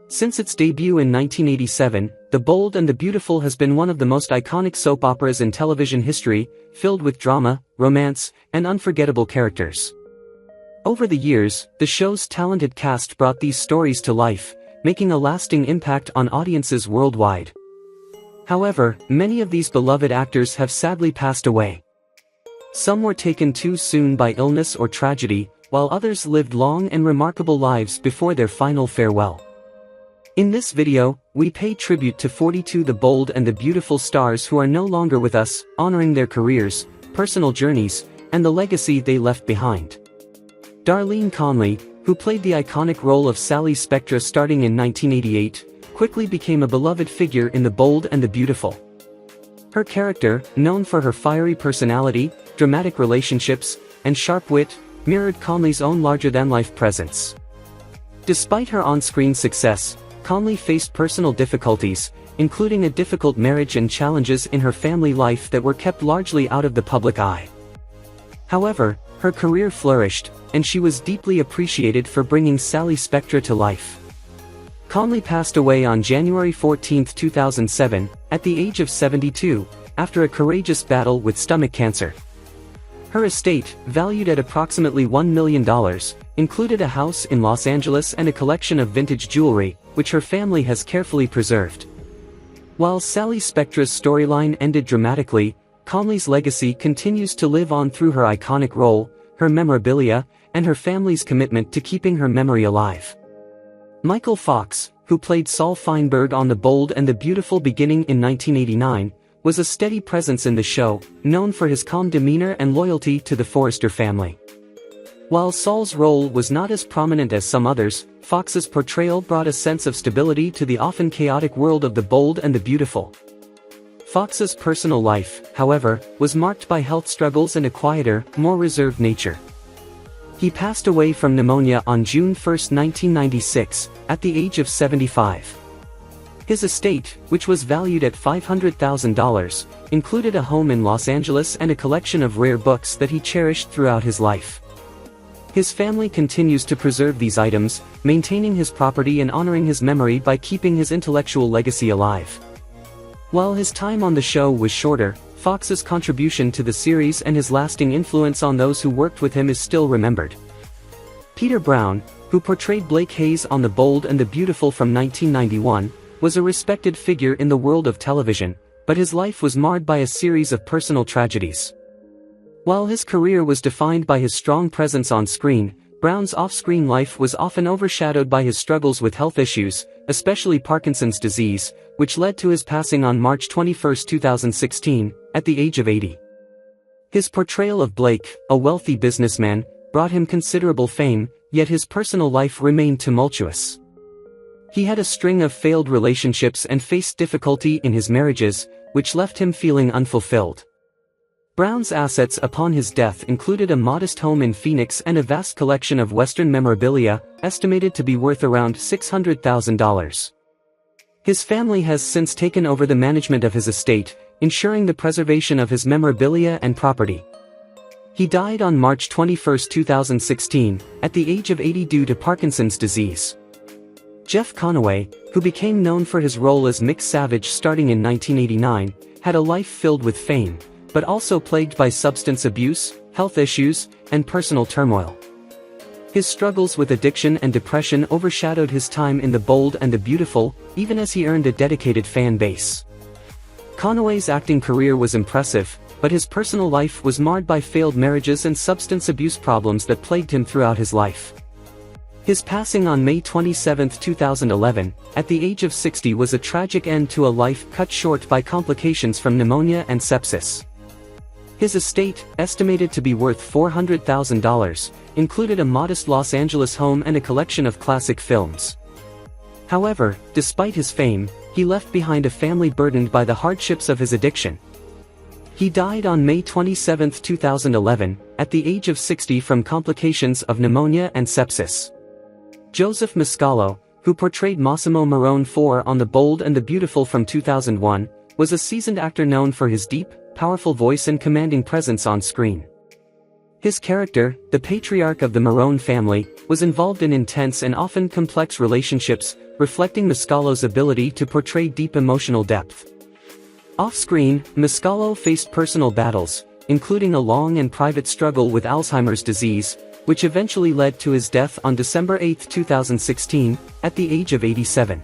Since its debut in 1987, The Bold and the Beautiful has been one of the most iconic soap operas in television history, filled with drama, romance, and unforgettable characters. Over the years, the show's talented cast brought these stories to life, making a lasting impact on audiences worldwide. However, many of these beloved actors have sadly passed away. Some were taken too soon by illness or tragedy, while others lived long and remarkable lives before their final farewell. In this video, we pay tribute to 42 The Bold and the Beautiful stars who are no longer with us, honoring their careers, personal journeys, and the legacy they left behind. Darlene Conley, who played the iconic role of Sally Spectra starting in 1988, quickly became a beloved figure in The Bold and the Beautiful. Her character, known for her fiery personality, dramatic relationships, and sharp wit, mirrored Conley's own larger-than-life presence. Despite her on-screen success, Conley faced personal difficulties, including a difficult marriage and challenges in her family life that were kept largely out of the public eye. However, her career flourished, and she was deeply appreciated for bringing Sally Spectra to life. Conley passed away on January 14, 2007, at the age of 72, after a courageous battle with stomach cancer. Her estate, valued at approximately $1 million, included a house in Los Angeles and a collection of vintage jewelry, which her family has carefully preserved. While Sally Spectra's storyline ended dramatically, Conley's legacy continues to live on through her iconic role, her memorabilia, and her family's commitment to keeping her memory alive. Michael Fox, who played Saul Feinberg on The Bold and the Beautiful beginning in 1989, was a steady presence in the show, known for his calm demeanor and loyalty to the Forrester family. While Saul's role was not as prominent as some others, Fox's portrayal brought a sense of stability to the often chaotic world of The Bold and the Beautiful. Fox's personal life, however, was marked by health struggles and a quieter, more reserved nature. He passed away from pneumonia on June 1, 1996, at the age of 75. His estate, which was valued at $500,000, included a home in Los Angeles and a collection of rare books that he cherished throughout his life. His family continues to preserve these items, maintaining his property and honoring his memory by keeping his intellectual legacy alive. While his time on the show was shorter, Fox's contribution to the series and his lasting influence on those who worked with him is still remembered. Peter Brown, who portrayed Blake Hayes on The Bold and the Beautiful from 1991, was a respected figure in the world of television, but his life was marred by a series of personal tragedies. While his career was defined by his strong presence on screen, Brown's off-screen life was often overshadowed by his struggles with health issues, especially Parkinson's disease, which led to his passing on March 21, 2016, at the age of 80. His portrayal of Blake, a wealthy businessman, brought him considerable fame, yet his personal life remained tumultuous. He had a string of failed relationships and faced difficulty in his marriages, which left him feeling unfulfilled. Brown's assets upon his death included a modest home in Phoenix and a vast collection of Western memorabilia, estimated to be worth around $600,000. His family has since taken over the management of his estate, ensuring the preservation of his memorabilia and property. He died on March 21, 2016, at the age of 80 due to Parkinson's disease. Jeff Conaway, who became known for his role as Mick Savage starting in 1989, had a life filled with fame, but also plagued by substance abuse, health issues, and personal turmoil. His struggles with addiction and depression overshadowed his time in The Bold and the Beautiful, even as he earned a dedicated fan base. Conaway's acting career was impressive, but his personal life was marred by failed marriages and substance abuse problems that plagued him throughout his life. His passing on May 27, 2011, at the age of 60 was a tragic end to a life cut short by complications from pneumonia and sepsis. His estate, estimated to be worth $400,000, included a modest Los Angeles home and a collection of classic films. However, despite his fame, he left behind a family burdened by the hardships of his addiction. He died on May 27, 2011, at the age of 60 from complications of pneumonia and sepsis. Joseph Mascolo, who portrayed Massimo Marone IV on The Bold and the Beautiful from 2001, was a seasoned actor known for his deep, powerful voice and commanding presence on screen. His character, the patriarch of the Morone family, was involved in intense and often complex relationships, reflecting Mascolo's ability to portray deep emotional depth. Off-screen, Mascolo faced personal battles, including a long and private struggle with Alzheimer's disease, which eventually led to his death on December 8, 2016, at the age of 87.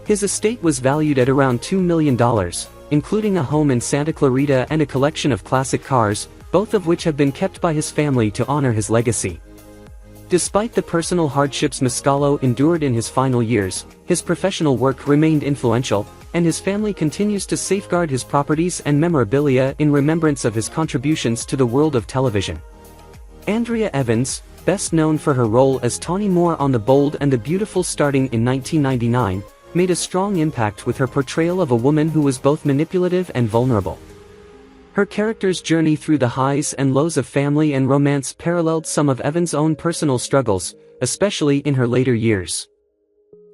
His estate was valued at around $2 million, including a home in Santa Clarita and a collection of classic cars, both of which have been kept by his family to honor his legacy. Despite the personal hardships Mascolo endured in his final years, his professional work remained influential, and his family continues to safeguard his properties and memorabilia in remembrance of his contributions to the world of television. Andrea Evans, best known for her role as Tawny Moore on The Bold and the Beautiful starting in 1999, made a strong impact with her portrayal of a woman who was both manipulative and vulnerable. Her character's journey through the highs and lows of family and romance paralleled some of Evans' own personal struggles, especially in her later years.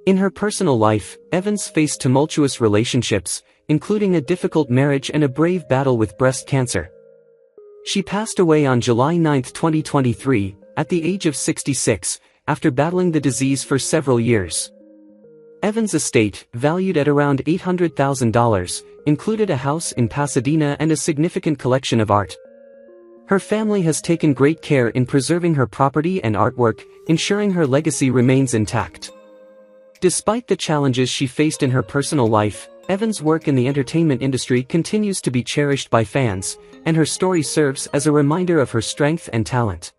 In her personal life, Evans faced tumultuous relationships, including a difficult marriage and a brave battle with breast cancer. She passed away on July 9, 2023, at the age of 66, after battling the disease for several years. Evans' estate, valued at around $800,000, included a house in Pasadena and a significant collection of art. Her family has taken great care in preserving her property and artwork, ensuring her legacy remains intact. Despite the challenges she faced in her personal life, Evans' work in the entertainment industry continues to be cherished by fans, and her story serves as a reminder of her strength and talent.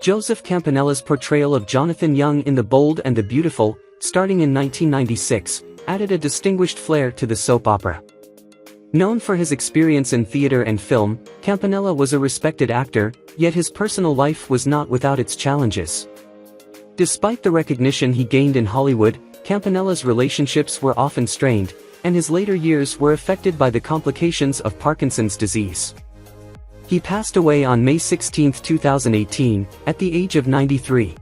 Joseph Campanella's portrayal of Jonathan Young in The Bold and the Beautiful, starting in 1996, added a distinguished flair to the soap opera. Known for his experience in theater and film, Campanella was a respected actor, yet his personal life was not without its challenges. Despite the recognition he gained in Hollywood, Campanella's relationships were often strained, and his later years were affected by the complications of Parkinson's disease. He passed away on May 16, 2018, at the age of 93.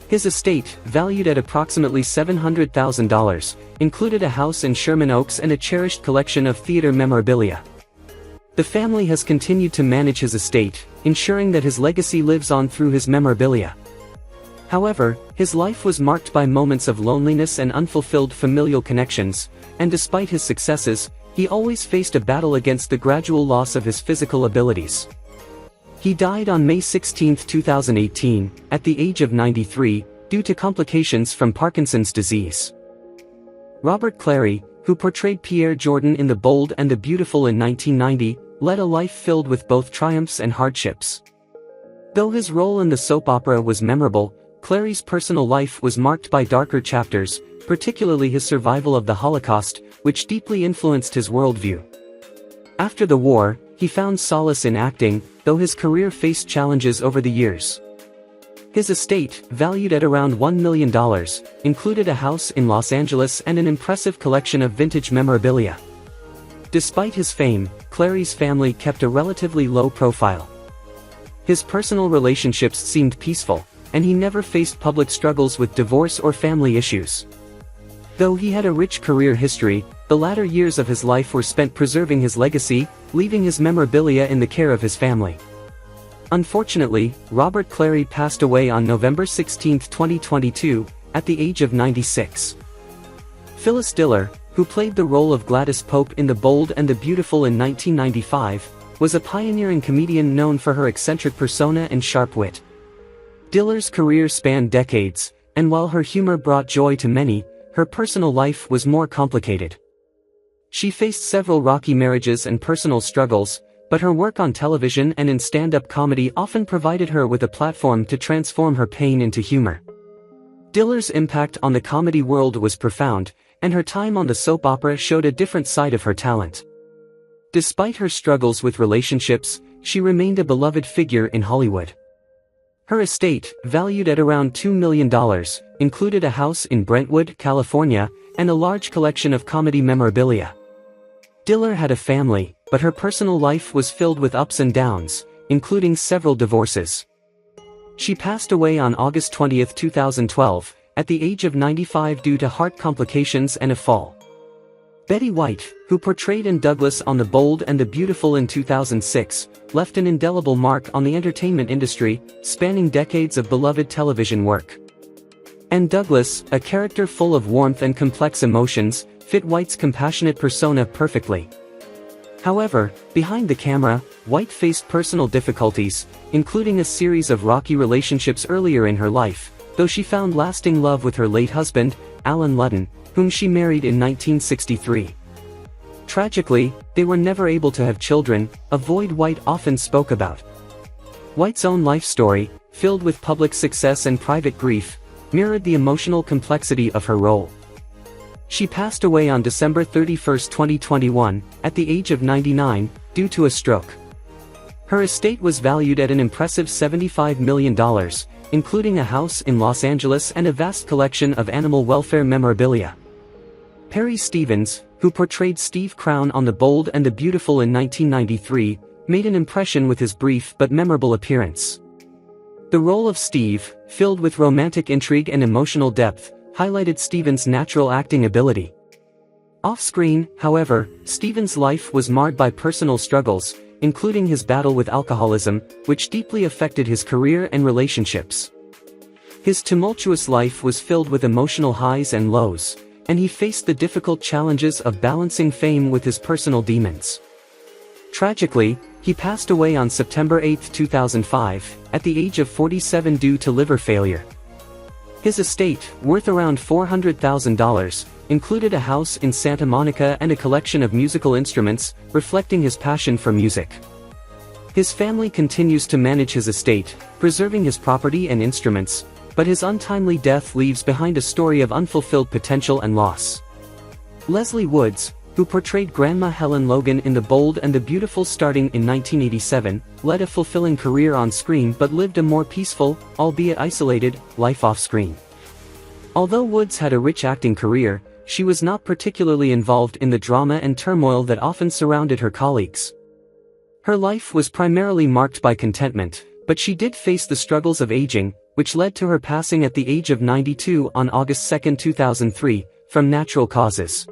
His estate, valued at approximately $700,000, included a house in Sherman Oaks and a cherished collection of theater memorabilia. The family has continued to manage his estate, ensuring that his legacy lives on through his memorabilia. However, his life was marked by moments of loneliness and unfulfilled familial connections, and despite his successes, he always faced a battle against the gradual loss of his physical abilities. He died on May 16, 2018, at the age of 93, due to complications from Parkinson's disease. Robert Clary, who portrayed Pierre Jordan in The Bold and the Beautiful in 1990, led a life filled with both triumphs and hardships. Though his role in the soap opera was memorable, Clary's personal life was marked by darker chapters, particularly his survival of the Holocaust, which deeply influenced his worldview. After the war, he found solace in acting, though his career faced challenges over the years. His estate, valued at around $1 million, included a house in Los Angeles and an impressive collection of vintage memorabilia. Despite his fame, Clary's family kept a relatively low profile. His personal relationships seemed peaceful, and he never faced public struggles with divorce or family issues. Though he had a rich career history, the latter years of his life were spent preserving his legacy, leaving his memorabilia in the care of his family. Unfortunately, Robert Clary passed away on November 16, 2022, at the age of 96. Phyllis Diller, who played the role of Gladys Pope in The Bold and the Beautiful in 1995, was a pioneering comedian known for her eccentric persona and sharp wit. Diller's career spanned decades, and while her humor brought joy to many, her personal life was more complicated. She faced several rocky marriages and personal struggles, but her work on television and in stand-up comedy often provided her with a platform to transform her pain into humor. Diller's impact on the comedy world was profound, and her time on the soap opera showed a different side of her talent. Despite her struggles with relationships, she remained a beloved figure in Hollywood. Her estate, valued at around $2 million, included a house in Brentwood, California, and a large collection of comedy memorabilia. Diller had a family, but her personal life was filled with ups and downs, including several divorces. She passed away on August 20, 2012, at the age of 95 due to heart complications and a fall. Betty White, who portrayed Anne Douglas on The Bold and the Beautiful in 2006, left an indelible mark on the entertainment industry, spanning decades of beloved television work. Anne Douglas, a character full of warmth and complex emotions, fit White's compassionate persona perfectly. However, behind the camera, White faced personal difficulties, including a series of rocky relationships earlier in her life, though she found lasting love with her late husband, Alan Ludden, whom she married in 1963. Tragically, they were never able to have children, a void White often spoke about. White's own life story, filled with public success and private grief, mirrored the emotional complexity of her role. She passed away on December 31, 2021, at the age of 99, due to a stroke. Her estate was valued at an impressive $75 million, including a house in Los Angeles and a vast collection of animal welfare memorabilia. Perry Stevens, who portrayed Steve Crown on The Bold and the Beautiful in 1993, made an impression with his brief but memorable appearance. The role of Steve, filled with romantic intrigue and emotional depth, highlighted Stevens' natural acting ability. Off-screen, however, Stevens' life was marred by personal struggles, including his battle with alcoholism, which deeply affected his career and relationships. His tumultuous life was filled with emotional highs and lows, and he faced the difficult challenges of balancing fame with his personal demons. Tragically, he passed away on September 8, 2005, at the age of 47 due to liver failure. His estate, worth around $400,000, included a house in Santa Monica and a collection of musical instruments, reflecting his passion for music. His family continues to manage his estate, preserving his property and instruments, but his untimely death leaves behind a story of unfulfilled potential and loss. Lesley Woods, who portrayed Grandma Helen Logan in The Bold and the Beautiful starting in 1987, led a fulfilling career on screen but lived a more peaceful, albeit isolated, life off-screen. Although Woods had a rich acting career, she was not particularly involved in the drama and turmoil that often surrounded her colleagues. Her life was primarily marked by contentment, but she did face the struggles of aging, which led to her passing at the age of 92 on August 2, 2003, from natural causes.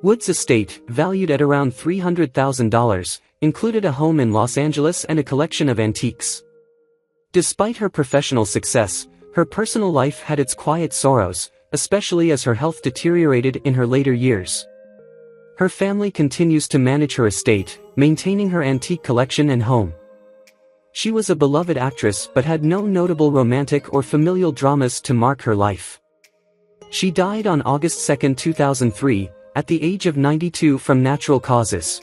Woods' estate, valued at around $300,000, included a home in Los Angeles and a collection of antiques. Despite her professional success, her personal life had its quiet sorrows, especially as her health deteriorated in her later years. Her family continues to manage her estate, maintaining her antique collection and home. She was a beloved actress but had no notable romantic or familial dramas to mark her life. She died on August 2, 2003, at the age of 92 from natural causes.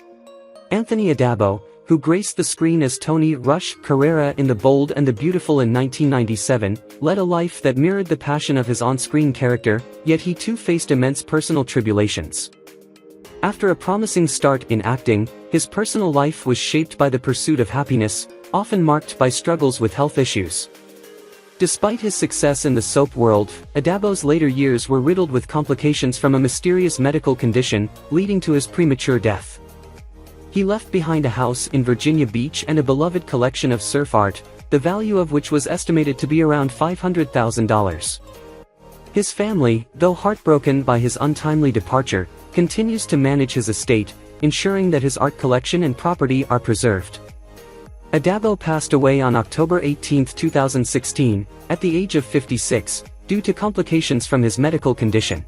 Anthony Addabbo, who graced the screen as Tony Rush Carrera in The Bold and the Beautiful in 1997, led a life that mirrored the passion of his on-screen character, yet he too faced immense personal tribulations. After a promising start in acting, his personal life was shaped by the pursuit of happiness, often marked by struggles with health issues. Despite his success in the soap world, Addabbo's later years were riddled with complications from a mysterious medical condition, leading to his premature death. He left behind a house in Virginia Beach and a beloved collection of surf art, the value of which was estimated to be around $500,000. His family, though heartbroken by his untimely departure, continues to manage his estate, ensuring that his art collection and property are preserved. Addabbo passed away on October 18, 2016, at the age of 56, due to complications from his medical condition.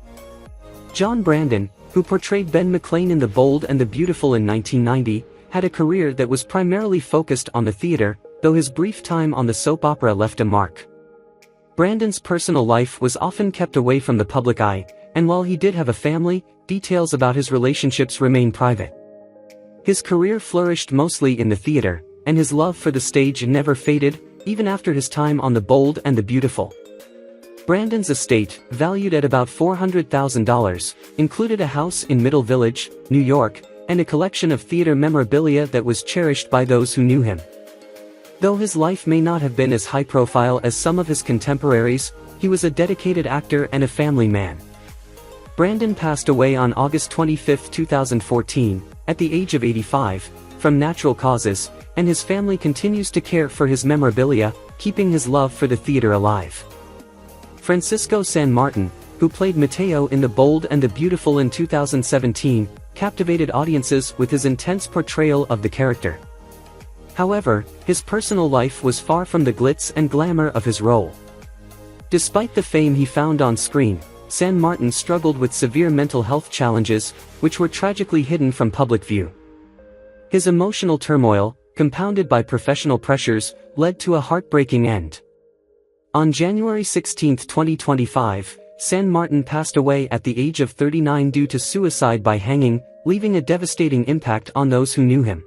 John Brandon, who portrayed Ben McLean in The Bold and the Beautiful in 1990, had a career that was primarily focused on the theater, though his brief time on the soap opera left a mark. Brandon's personal life was often kept away from the public eye, and while he did have a family, details about his relationships remain private. His career flourished mostly in the theater, and his love for the stage never faded, even after his time on The Bold and the Beautiful. Brandon's estate, valued at about $400,000, included a house in Middle Village, New York, and a collection of theater memorabilia that was cherished by those who knew him. Though his life may not have been as high-profile as some of his contemporaries, he was a dedicated actor and a family man. Brandon passed away on August 25, 2014, at the age of 85, from natural causes, and his family continues to care for his memorabilia, keeping his love for the theater alive. Francisco San Martin, who played Matteo in The Bold and the Beautiful in 2017, captivated audiences with his intense portrayal of the character. However, his personal life was far from the glitz and glamour of his role. Despite the fame he found on screen, San Martin struggled with severe mental health challenges, which were tragically hidden from public view. His emotional turmoil, compounded by professional pressures, led to a heartbreaking end. On January 16, 2025, San Martin passed away at the age of 39 due to suicide by hanging, leaving a devastating impact on those who knew him.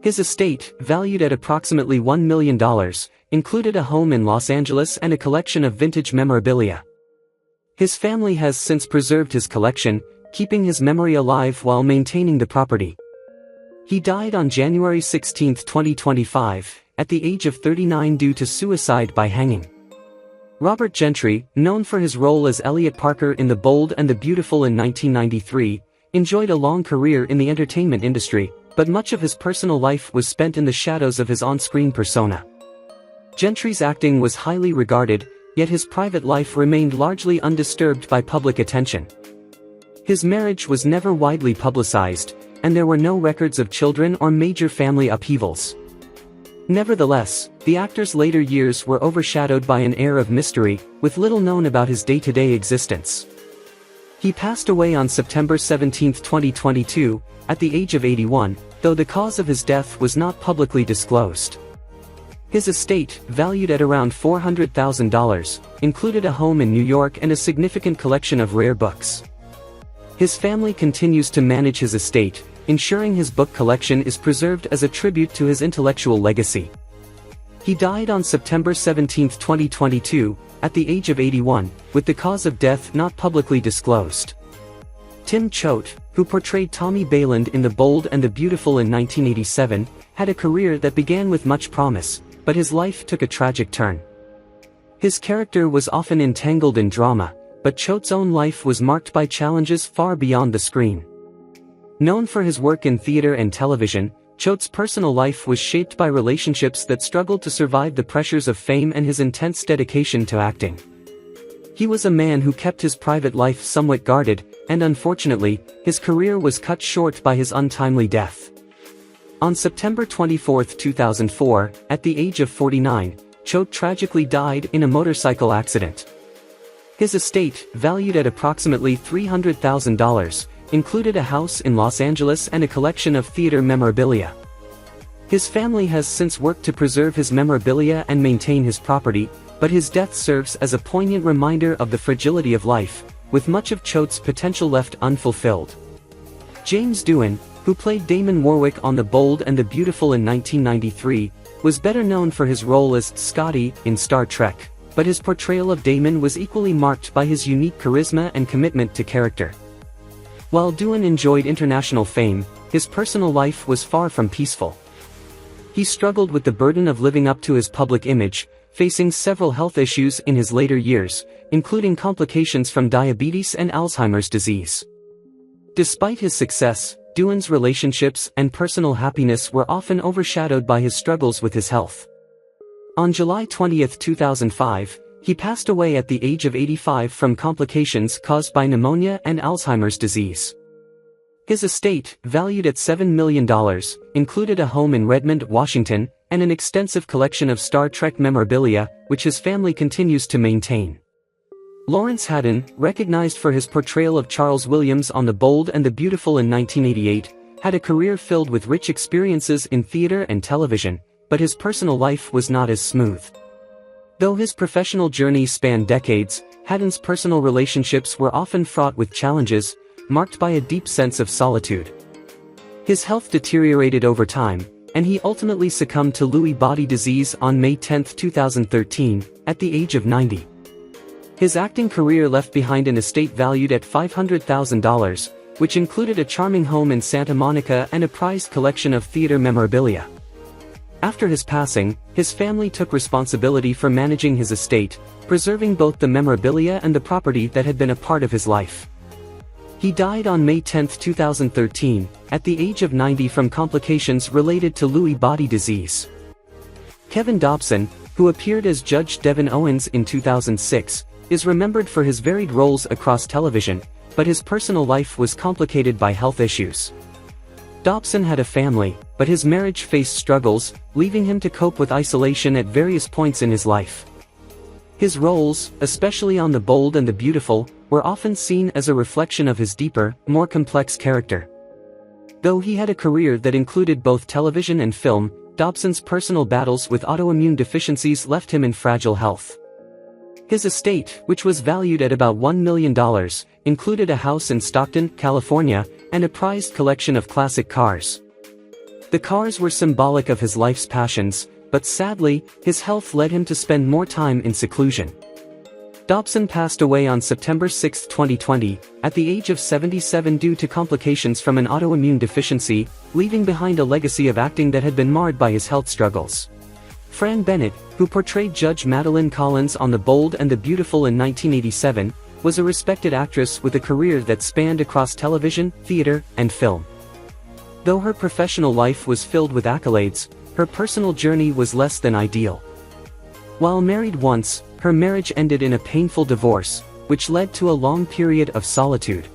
His estate, valued at approximately $1 million, included a home in Los Angeles and a collection of vintage memorabilia. His family has since preserved his collection, keeping his memory alive while maintaining the property. He died on January 16, 2025, at the age of 39 due to suicide by hanging. Robert Gentry, known for his role as Elliot Parker in The Bold and the Beautiful in 1993, enjoyed a long career in the entertainment industry, but much of his personal life was spent in the shadows of his on-screen persona. Gentry's acting was highly regarded, yet his private life remained largely undisturbed by public attention. His marriage was never widely publicized, and there were no records of children or major family upheavals. Nevertheless, the actor's later years were overshadowed by an air of mystery, with little known about his day-to-day existence. He passed away on September 17, 2022, at the age of 81, though the cause of his death was not publicly disclosed. His estate, valued at around $400,000, included a home in New York and a significant collection of rare books. His family continues to manage his estate, ensuring his book collection is preserved as a tribute to his intellectual legacy. He died on September 17, 2022, at the age of 81, with the cause of death not publicly disclosed. Tim Choate, who portrayed Tommy Bayland in The Bold and the Beautiful in 1987, had a career that began with much promise, but his life took a tragic turn. His character was often entangled in drama, but Choate's own life was marked by challenges far beyond the screen. Known for his work in theater and television, Choate's personal life was shaped by relationships that struggled to survive the pressures of fame and his intense dedication to acting. He was a man who kept his private life somewhat guarded, and unfortunately, his career was cut short by his untimely death. On September 24, 2004, at the age of 49, Choate tragically died in a motorcycle accident. His estate, valued at approximately $300,000, included a house in Los Angeles and a collection of theater memorabilia. His family has since worked to preserve his memorabilia and maintain his property, but his death serves as a poignant reminder of the fragility of life, with much of Choate's potential left unfulfilled. James Doohan, who played Damon Warwick on The Bold and the Beautiful in 1993, was better known for his role as Scotty in Star Trek, but his portrayal of Damon was equally marked by his unique charisma and commitment to character. While Doohan enjoyed international fame, his personal life was far from peaceful. He struggled with the burden of living up to his public image, facing several health issues in his later years, including complications from diabetes and Alzheimer's disease. Despite his success, Doohan's relationships and personal happiness were often overshadowed by his struggles with his health. On July 20, 2005, he passed away at the age of 85 from complications caused by pneumonia and Alzheimer's disease. His estate, valued at $7 million, included a home in Redmond, Washington, and an extensive collection of Star Trek memorabilia, which his family continues to maintain. Laurence Haddon, recognized for his portrayal of Charles Williams on The Bold and the Beautiful in 1988, had a career filled with rich experiences in theater and television, but his personal life was not as smooth. Though his professional journey spanned decades, Haddon's personal relationships were often fraught with challenges, marked by a deep sense of solitude. His health deteriorated over time, and he ultimately succumbed to Lewy body disease on May 10, 2013, at the age of 90. His acting career left behind an estate valued at $500,000, which included a charming home in Santa Monica and a prized collection of theater memorabilia. After his passing, his family took responsibility for managing his estate, preserving both the memorabilia and the property that had been a part of his life. He died on May 10, 2013, at the age of 90 from complications related to Lewy body disease. Kevin Dobson, who appeared as Judge Devin Owens in 2006, is remembered for his varied roles across television, but his personal life was complicated by health issues. Dobson had a family, but his marriage faced struggles, leaving him to cope with isolation at various points in his life. His roles, especially on The Bold and the Beautiful, were often seen as a reflection of his deeper, more complex character. Though he had a career that included both television and film, Dobson's personal battles with autoimmune deficiencies left him in fragile health. His estate, which was valued at about $1 million, included a house in Stockton, California, and a prized collection of classic cars. The cars were symbolic of his life's passions, but sadly, his health led him to spend more time in seclusion. Dobson passed away on September 6, 2020, at the age of 77 due to complications from an autoimmune deficiency, leaving behind a legacy of acting that had been marred by his health struggles. Fran Bennett, who portrayed Judge Madeline Collins on The Bold and the Beautiful in 1987, was a respected actress with a career that spanned across television, theater, and film. Though her professional life was filled with accolades, her personal journey was less than ideal. While married once, her marriage ended in a painful divorce, which led to a long period of solitude.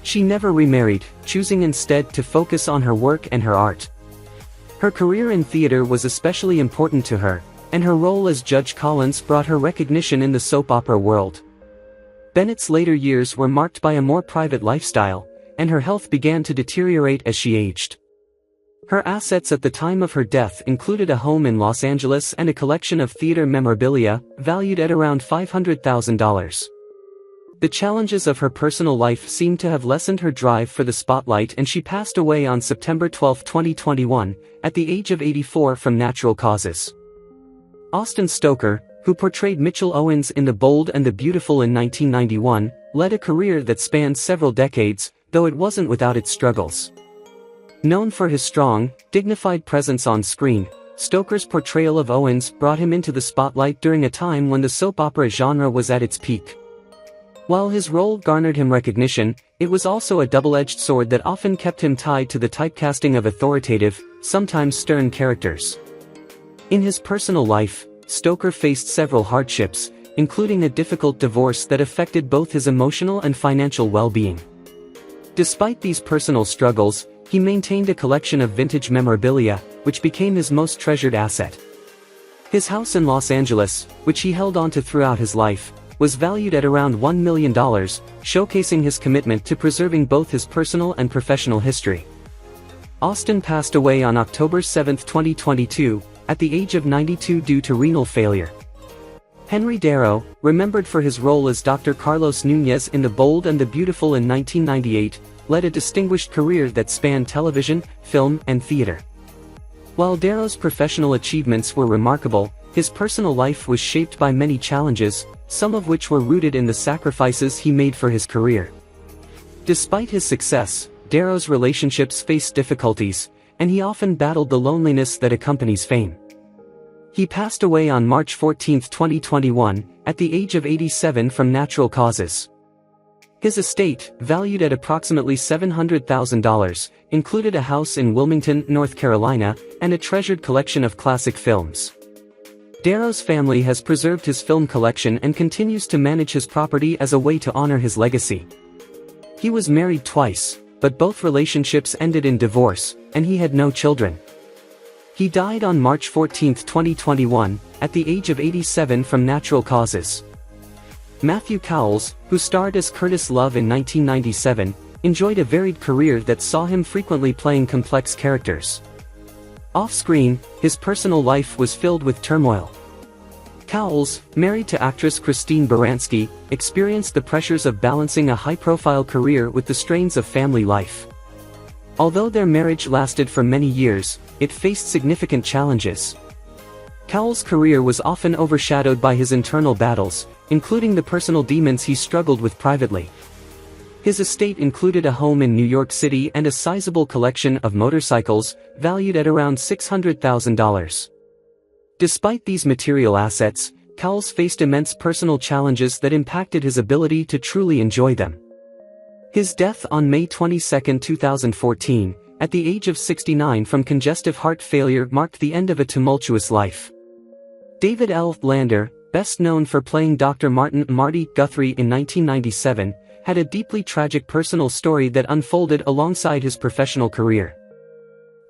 She never remarried, choosing instead to focus on her work and her art. Her career in theater was especially important to her, and her role as Judge Collins brought her recognition in the soap opera world. Bennett's later years were marked by a more private lifestyle, and her health began to deteriorate as she aged. Her assets at the time of her death included a home in Los Angeles and a collection of theater memorabilia, valued at around $500,000. The challenges of her personal life seemed to have lessened her drive for the spotlight, and she passed away on September 12, 2021, at the age of 84 from natural causes. Austin Stoker, who portrayed Mitchell Owens in The Bold and the Beautiful in 1991, led a career that spanned several decades, though it wasn't without its struggles. Known for his strong, dignified presence on screen, Stoker's portrayal of Owens brought him into the spotlight during a time when the soap opera genre was at its peak. While his role garnered him recognition, it was also a double-edged sword that often kept him tied to the typecasting of authoritative, sometimes stern characters. In his personal life, Stoker faced several hardships, including a difficult divorce that affected both his emotional and financial well-being. Despite these personal struggles, he maintained a collection of vintage memorabilia, which became his most treasured asset. His house in Los Angeles, which he held onto throughout his life, was valued at around $1 million, showcasing his commitment to preserving both his personal and professional history. Austin passed away on October 7, 2022, at the age of 92 due to renal failure. Henry Darrow, remembered for his role as Dr. Carlos Nunez in The Bold and the Beautiful in 1998, led a distinguished career that spanned television, film, and theater. While Darrow's professional achievements were remarkable, his personal life was shaped by many challenges, some of which were rooted in the sacrifices he made for his career. Despite his success, Darrow's relationships faced difficulties, and he often battled the loneliness that accompanies fame. He passed away on March 14, 2021, at the age of 87 from natural causes. His estate, valued at approximately $700,000, included a house in Wilmington, North Carolina, and a treasured collection of classic films. Darrow's family has preserved his film collection and continues to manage his property as a way to honor his legacy. He was married twice, but both relationships ended in divorce, and he had no children. He died on March 14, 2021, at the age of 87 from natural causes. Matthew Cowles, who starred as Curtis Love in 1997, enjoyed a varied career that saw him frequently playing complex characters. Off-screen, his personal life was filled with turmoil. Cowles, married to actress Christine Baranski, experienced the pressures of balancing a high-profile career with the strains of family life. Although their marriage lasted for many years, it faced significant challenges. Cowles' career was often overshadowed by his internal battles, including the personal demons he struggled with privately. His estate included a home in New York City and a sizable collection of motorcycles, valued at around $600,000. Despite these material assets, Cowles faced immense personal challenges that impacted his ability to truly enjoy them. His death on May 22, 2014, at the age of 69 from congestive heart failure marked the end of a tumultuous life. David L. Lander, best known for playing Dr. Martin Marty Guthrie in 1997, had a deeply tragic personal story that unfolded alongside his professional career.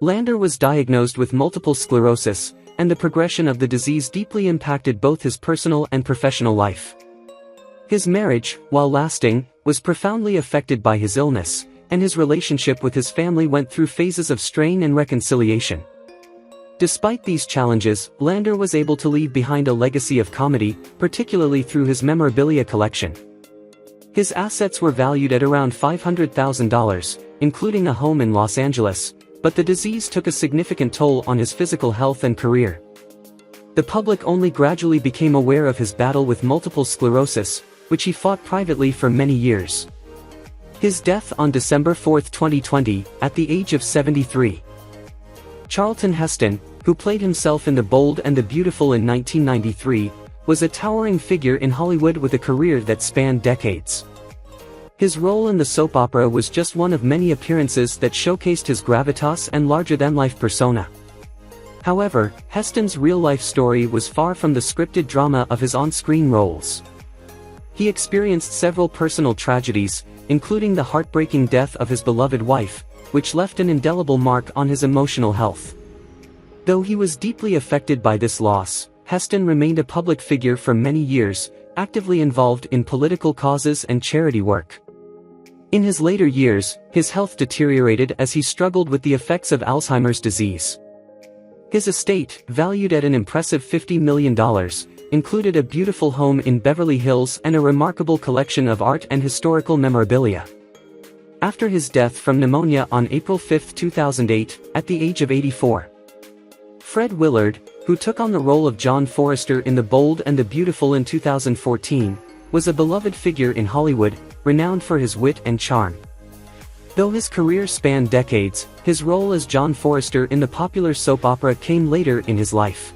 Landor was diagnosed with multiple sclerosis, and the progression of the disease deeply impacted both his personal and professional life. His marriage, while lasting, was profoundly affected by his illness, and his relationship with his family went through phases of strain and reconciliation. Despite these challenges, Landor was able to leave behind a legacy of comedy, particularly through his memorabilia collection. His assets were valued at around $500,000, including a home in Los Angeles, but the disease took a significant toll on his physical health and career. The public only gradually became aware of his battle with multiple sclerosis, which he fought privately for many years. His death on December 4, 2020, at the age of 73. Charlton Heston, who played himself in The Bold and the Beautiful in 1993, was a towering figure in Hollywood with a career that spanned decades. His role in the soap opera was just one of many appearances that showcased his gravitas and larger-than-life persona. However, Heston's real-life story was far from the scripted drama of his on-screen roles. He experienced several personal tragedies, including the heartbreaking death of his beloved wife, which left an indelible mark on his emotional health. Though he was deeply affected by this loss, Heston remained a public figure for many years, actively involved in political causes and charity work. In his later years, his health deteriorated as he struggled with the effects of Alzheimer's disease. His estate, valued at an impressive $50 million, included a beautiful home in Beverly Hills and a remarkable collection of art and historical memorabilia. After his death from pneumonia on April 5, 2008, at the age of 84. Fred Willard, who took on the role of John Forrester in The Bold and the Beautiful in 2014, was a beloved figure in Hollywood, renowned for his wit and charm. Though his career spanned decades, his role as John Forrester in the popular soap opera came later in his life.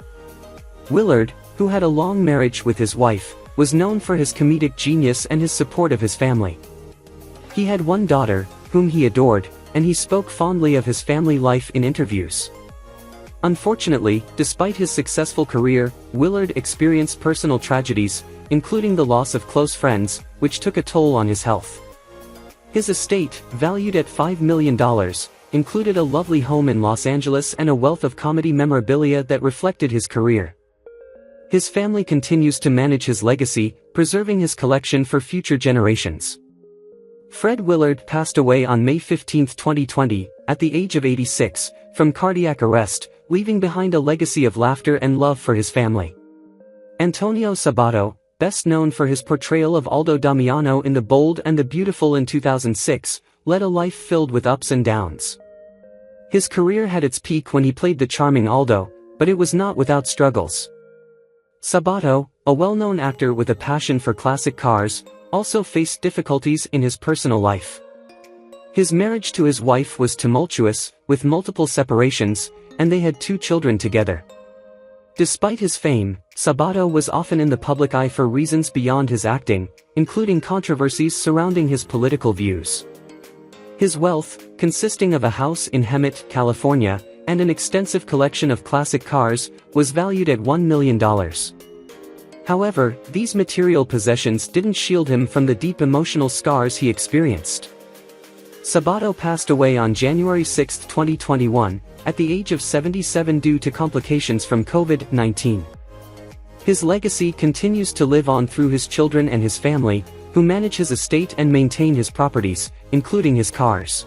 Willard, who had a long marriage with his wife, was known for his comedic genius and his support of his family. He had one daughter, whom he adored, and he spoke fondly of his family life in interviews. Unfortunately, despite his successful career, Willard experienced personal tragedies, including the loss of close friends, which took a toll on his health. His estate, valued at $5 million, included a lovely home in Los Angeles and a wealth of comedy memorabilia that reflected his career. His family continues to manage his legacy, preserving his collection for future generations. Fred Willard passed away on May 15, 2020, at the age of 86, from cardiac arrest, leaving behind a legacy of laughter and love for his family. Antonio Sabato, best known for his portrayal of Aldo Damiano in The Bold and the Beautiful in 2006, led a life filled with ups and downs. His career had its peak when he played the charming Aldo, but it was not without struggles. Sabato, a well-known actor with a passion for classic cars, also faced difficulties in his personal life. His marriage to his wife was tumultuous, with multiple separations, and they had 2 children together. Despite his fame, Sabato was often in the public eye for reasons beyond his acting, including controversies surrounding his political views. His wealth, consisting of a house in Hemet, California, and an extensive collection of classic cars, was valued at $1 million. However, these material possessions didn't shield him from the deep emotional scars he experienced. Sabato passed away on January 6, 2021, at the age of 77 due to complications from COVID-19. His legacy continues to live on through his children and his family, who manage his estate and maintain his properties, including his cars.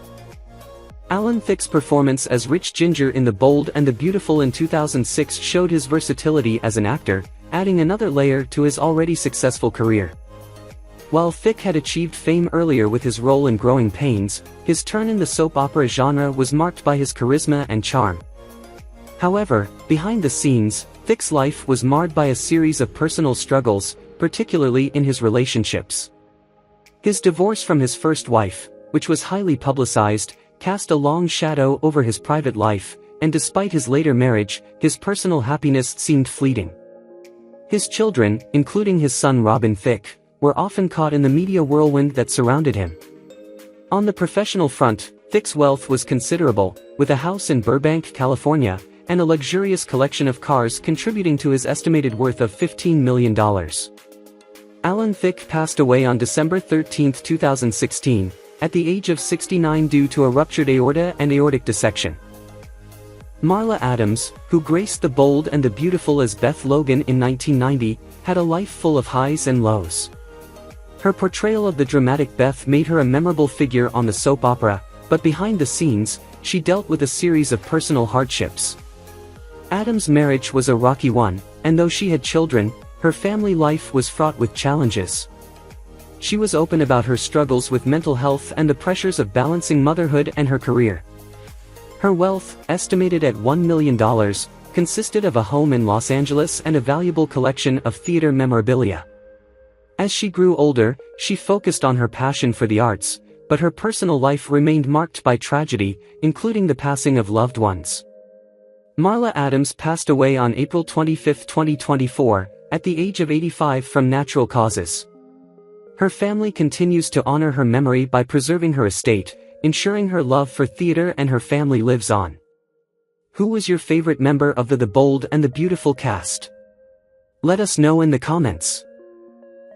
Alan Thicke's performance as Rich Ginger in The Bold and the Beautiful in 2006 showed his versatility as an actor, adding another layer to his already successful career. While Thicke had achieved fame earlier with his role in Growing Pains, his turn in the soap opera genre was marked by his charisma and charm. However, behind the scenes, Thicke's life was marred by a series of personal struggles, particularly in his relationships. His divorce from his first wife, which was highly publicized, cast a long shadow over his private life, and despite his later marriage, his personal happiness seemed fleeting. His children, including his son Robin Thicke, were often caught in the media whirlwind that surrounded him. On the professional front, Thicke's wealth was considerable, with a house in Burbank, California, and a luxurious collection of cars contributing to his estimated worth of $15 million. Alan Thicke passed away on December 13, 2016, at the age of 69 due to a ruptured aorta and aortic dissection. Marla Adams, who graced The Bold and the Beautiful as Beth Logan in 1990, had a life full of highs and lows. Her portrayal of the dramatic Beth made her a memorable figure on the soap opera, but behind the scenes, she dealt with a series of personal hardships. Adams' marriage was a rocky one, and though she had children, her family life was fraught with challenges. She was open about her struggles with mental health and the pressures of balancing motherhood and her career. Her wealth, estimated at $1 million, consisted of a home in Los Angeles and a valuable collection of theater memorabilia. As she grew older, she focused on her passion for the arts, but her personal life remained marked by tragedy, including the passing of loved ones. Marla Adams passed away on April 25, 2024, at the age of 85 from natural causes. Her family continues to honor her memory by preserving her estate, ensuring her love for theater and her family lives on. Who was your favorite member of the Bold and the Beautiful cast? Let us know in the comments.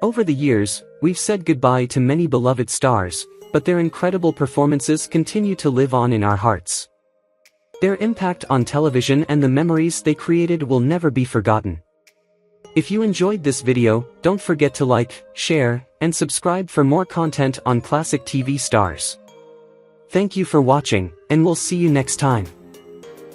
Over the years, we've said goodbye to many beloved stars, but their incredible performances continue to live on in our hearts. Their impact on television and the memories they created will never be forgotten. If you enjoyed this video, don't forget to like, share, and subscribe for more content on classic TV stars. Thank you for watching, and we'll see you next time.